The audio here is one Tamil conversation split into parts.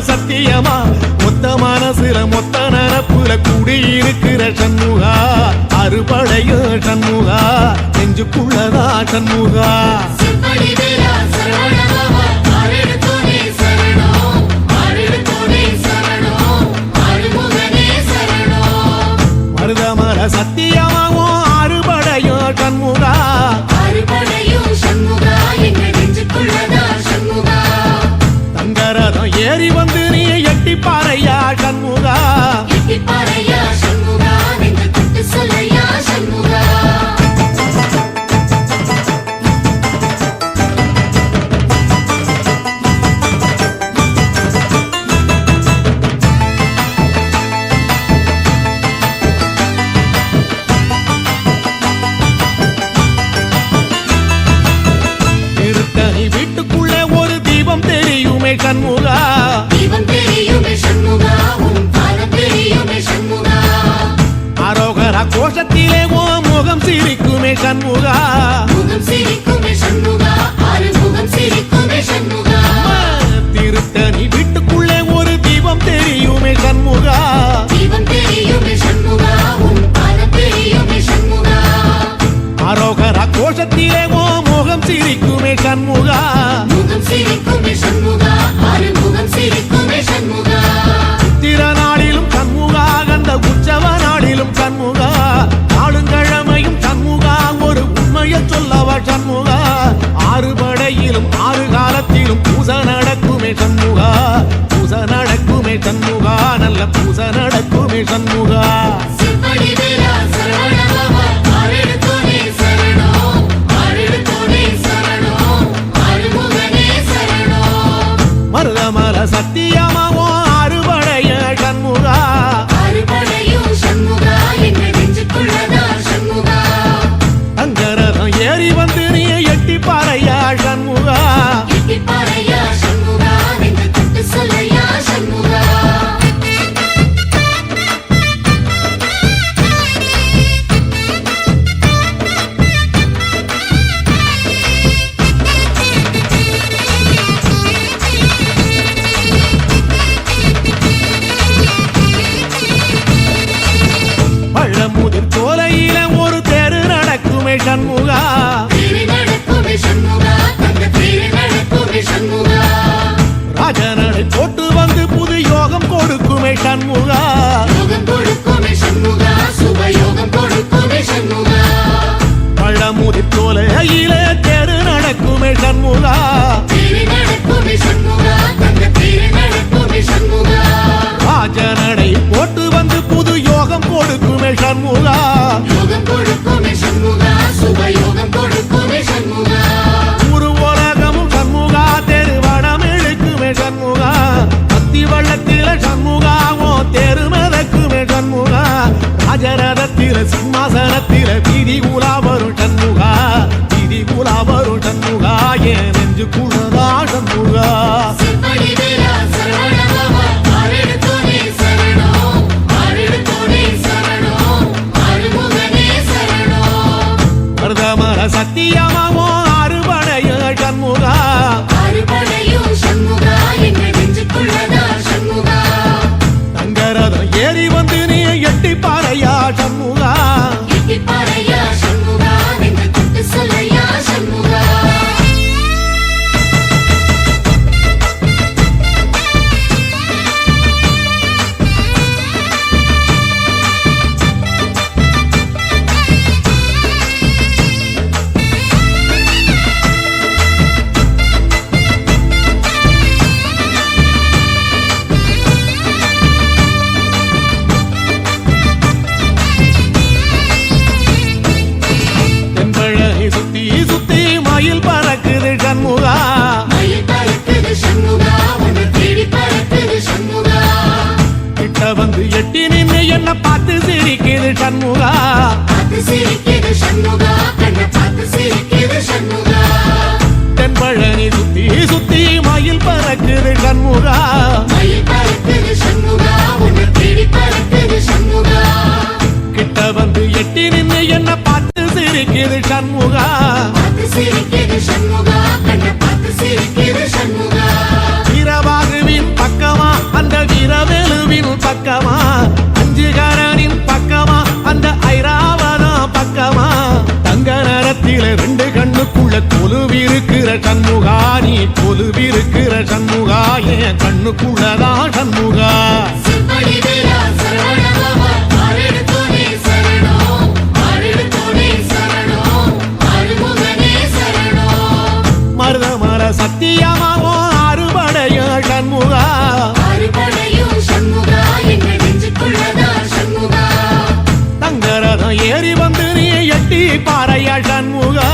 சத்தியமா மொத்த மனசுல மொத்த நரப்புல குடியிருக்கிற சண்முகா அறுபடையும் சண்முகா நெஞ்சுக்குள்ளதா சண்முகா மருதமர சத்தியமாவோ அறுபடையும் சண்முகா தங்கரதம் ஏறி வந்து நீ எட்டி பாறையா சண்முகா வீட்டுக்குள்ளே ஒரு தீபம் தெரியுமே சண்முகா அரோகரா கோஷத்திலே ஓ முகம் சிரிக்குமே சண்முகா திருத்தணி வீட்டுக்குள்ளே ஒரு தீபம் தெரியுமே சண்முகா அரோகரா கோஷத்திலே ஓ முகம் சிரிக்குமே சண்முகா திருநாளிலும் சண்முகா கந்த உற்சவ நாளிலும் சண்முகா நாளுங்கிழமையும் சண்முகா ஒரு உண்மையை சொல்லவா சண்முகா ஆறுபடையிலும் ஆறு காலத்திலும் பூசை நடக்குமே சண்முகா பூசை நடக்குமே சண்முகா நல்ல பூசை நடக்குமே சண்முகா மருதமர சத்தியமாவோ அறுபடைய சண்முகா தங்கரதம் ஏறி வந்து நீ எட்டி பாறையா சண்முகா பழமுதிர் சோலையில ஒரு தெரு நடக்குமே சண்முகா ராஜனடை போட்டு வந்து புது யோகம் கொடுக்குமே சண்முகா பழமுதிர் சோலையில தெரு நடக்குமே சண்முகா ராஜனடை போட்டு வந்து புது யோகம் கொடுக்குமே சண்முகா ஒரு உலகமும் சண்முகா தெருவடம் இழுக்குமே சண்முகா பத்தி வள்ளத்தில சண்முகாவோ தெரு மிதக்குமே சண்முகா ராஜரதத்தில சிம்மாசனத்தில வீதி உலா வரும் சண்முகா வீதி உலா வரும் சண்முகா ஏன் நெஞ்சு குளரா சண்முகா மருதமர சத்தியமாவோ அறுபடைய சண்முகா தங்கரதம் ஏறி வந்து நீ எட்டி பாறையா சண்முகா கிட்ட வந்து எட்டி நின்று என்ன பார்த்து சிரிக்குது சண்முகா தென்பழனி சுத்தி சுத்தி மயில் பறக்குது சண்முகா கிட்ட வந்து எட்டி நின்று என்ன பார்த்து சிரிக்குது சண்முகா இரவாகுவின் பக்கமா பக்கமா அஞ்சுகரனின் பக்கமா அந்த ஐராவதம் பக்கமா தங்க நேரத்தில ரெண்டு கண்ணுக்குள்ள கொலுவிருக்கிற சண்முகா நீ கொலுவிருக்கிற சண்முகா என் கண்ணுக்குள்ளதான் சண்முகா மருதமர சத்தியமாவோ அறுபடைய சண்முகா தங்கரதம் ஏறி வந்து நீ எட்டி பாறையா சண்முகா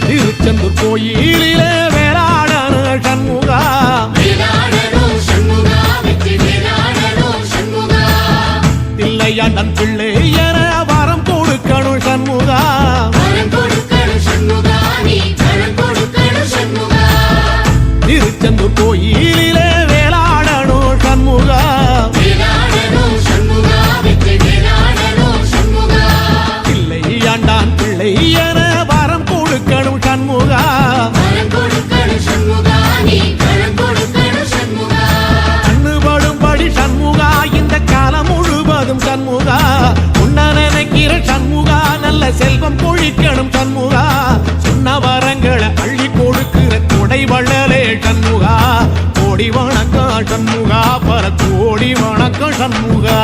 திருச்செந்தூர் கோயிலிலே வேளாடன சண்முகா தில்லையாண்டன் பிள்ளை என வரம் கொடுக்கணும் சண்முகா திருச்செந்தூர் கோயிலிலே வேளாடணும் சண்முகா தில்லையாண்டான் பிள்ளை என வரம் கொடுக்கணும் சண்முகா கண்ணுபடும்படி சண்முகா இந்த காலம் முழுவதும் சண்முகா உன்ன நினைக்கிற சண்முகா நல்ல செல்வம் பொழிக்கணும் சண்முகா சொன்ன வரங்களை அள்ளி கொடுக்கிற கொடை வள்ளலே சண்முகா கோடி வணக்கம் சண்முகா பல கோடி வணக்கம் சண்முகா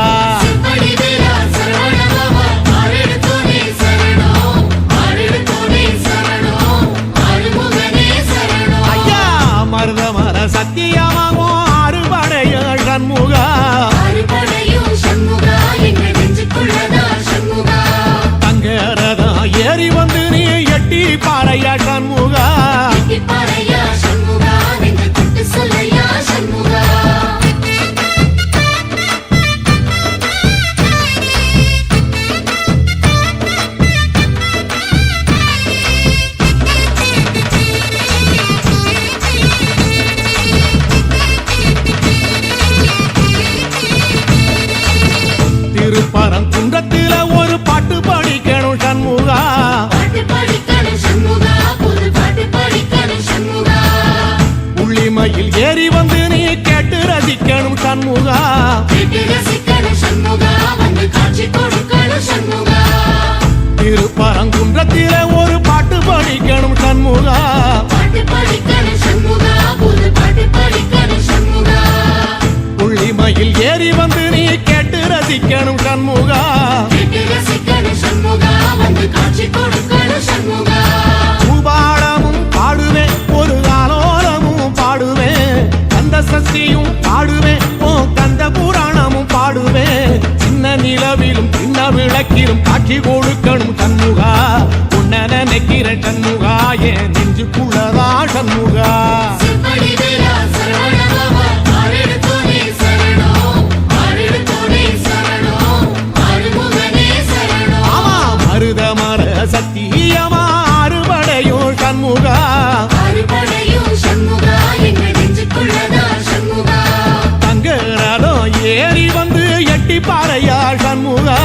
மருதமர சத்தியமாவோ அறுபடைய சண்முகா தங்கரதா ஏறி வந்து நீ எட்டி பாறையா சண்முகா திருப்பரங்குன்றத்தில ஒரு பாட்டு படிக்கணும் சண்முகா உள்ளிமையில் ஏறி வந்து நீ கேட்டு ரசிக்கணும் சண்முகா திருப்பரங்குன்றத்தில ஒரு பாட்டு படிக்கணும் சண்முகா உள்ளிமையில் ஏறி வந்து நீ கேட்டு ரசிக்கணும் சண்முகா பூபாடமும் பாடுவேன் ஒரு ஆலோலமும் பாடுவேன் கந்த சஷ்டியும் பாடுவேன் ஓ கந்த புராணமும் பாடுவேன் சின்ன நிலவிலும் சின்ன விளக்கிலும் காட்சி கொடுக்கணும் சண்முகா உன்ன நினைக்கிற சண்முகா என் நெஞ்சுக்குள்ளதா சண்முகா மருதமர சத்தியமா அறுபடையோ சண்முகா தங்கரதம் ஏறி வந்து எட்டி பாறையா சண்முகா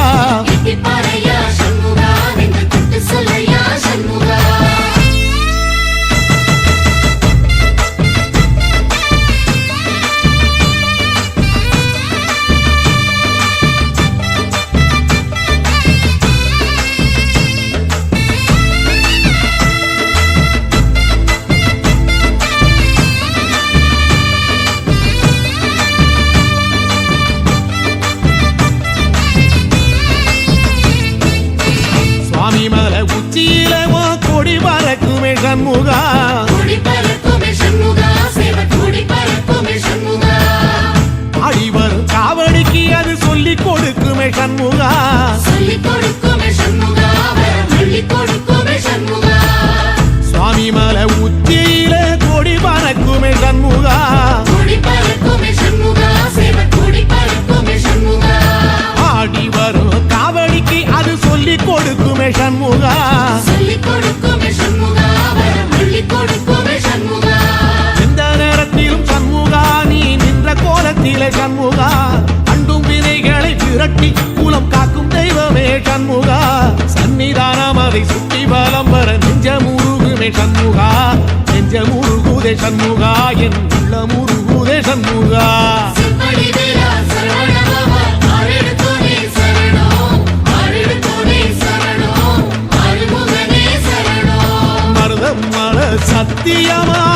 முருகுதே சண்முகா என் உள்ள முருகுதே சண்முகா மருதம் மல சத்தியமா